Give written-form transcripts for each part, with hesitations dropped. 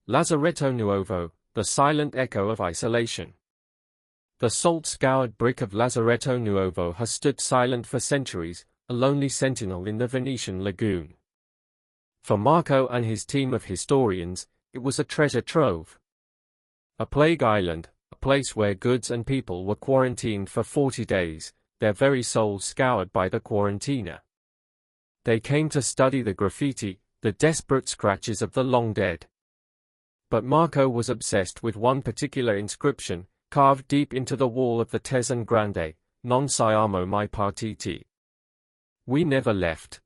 Lazzaretto Nuovo, the silent echo of isolation. The salt-scoured brick of Lazzaretto Nuovo has stood silent for centuries, a lonely sentinel in the Venetian lagoon. For Marco and his team of historians, it was a treasure trove. A plague island, a place where goods and people were quarantined for 40 days, their very souls scoured by the quarantiner. They came to study the graffiti, the desperate scratches of the long dead. But Marco was obsessed with one particular inscription, carved deep into the wall of the Tesan Grande, "Non siamo mai partiti." We never left.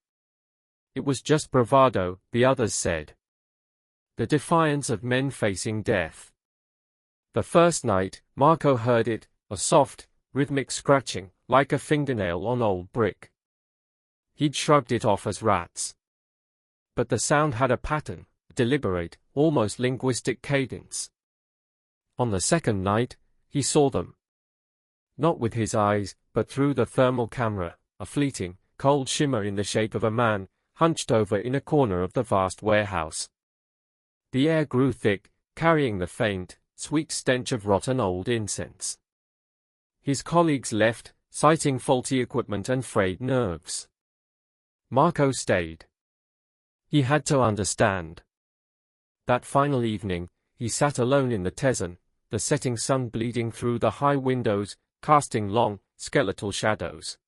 It was just bravado, the others said. The defiance of men facing death. The first night, Marco heard it, a soft, rhythmic scratching, like a fingernail on old brick. He'd shrugged it off as rats. But the sound had a pattern, a deliberate, almost linguistic cadence. On the second night, he saw them. Not with his eyes, but through the thermal camera, a fleeting, cold shimmer in the shape of a man, hunched over in a corner of the vast warehouse. The air grew thick, carrying the faint, sweet stench of rotten old incense. His colleagues left, citing faulty equipment and frayed nerves. Marco stayed. He had to understand. That final evening, he sat alone in the Tesan, the setting sun bleeding through the high windows, casting long, skeletal shadows.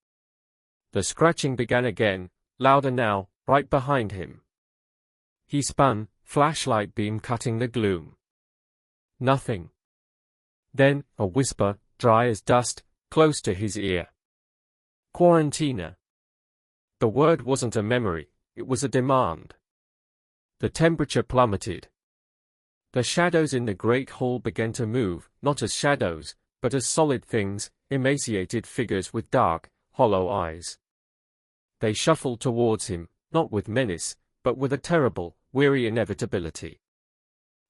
The scratching began again, louder now, right behind him. He spun, flashlight beam cutting the gloom. Nothing. Then, a whisper, dry as dust, close to his ear. Quarantina. The word wasn't a memory, it was a demand. The temperature plummeted. The shadows in the great hall began to move, not as shadows, but as solid things, emaciated figures with dark, hollow eyes. They shuffled towards him, not with menace, but with a terrible, weary inevitability.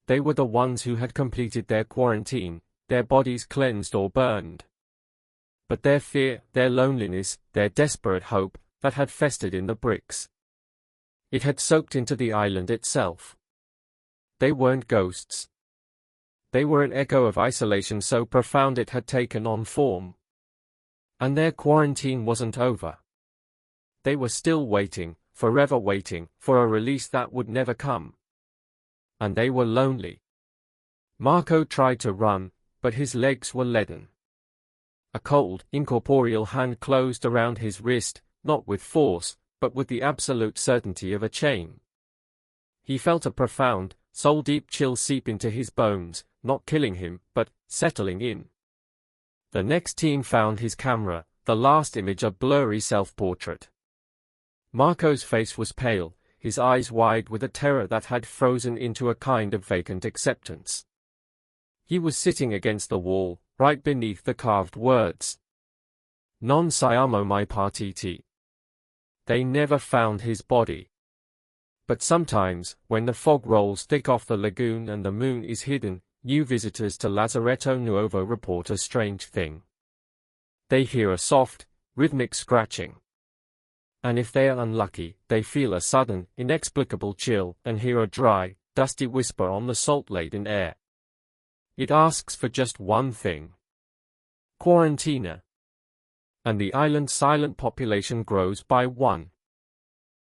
They were the ones who had completed their quarantine, their bodies cleansed or burned. But their fear, their loneliness, their desperate hope, that had festered in the bricks. It had soaked into the island itself. They weren't ghosts. They were an echo of isolation so profound it had taken on form. And their quarantine wasn't over. They were still waiting, forever waiting, for a release that would never come. And they were lonely. Marco tried to run, but his legs were leaden. A cold, incorporeal hand closed around his wrist, not with force, but with the absolute certainty of a chain. He felt a profound, soul-deep chill seep into his bones, not killing him, but settling in. The next team found his camera, the last image a blurry self-portrait. Marco's face was pale, his eyes wide with a terror that had frozen into a kind of vacant acceptance. He was sitting against the wall, right beneath the carved words. Non siamo mai partiti. They never found his body. But sometimes, when the fog rolls thick off the lagoon and the moon is hidden, new visitors to Lazzaretto Nuovo report a strange thing. They hear a soft, rhythmic scratching. And if they are unlucky, they feel a sudden, inexplicable chill and hear a dry, dusty whisper on the salt-laden air. It asks for just one thing. Quarantina. And the island's silent population grows by one.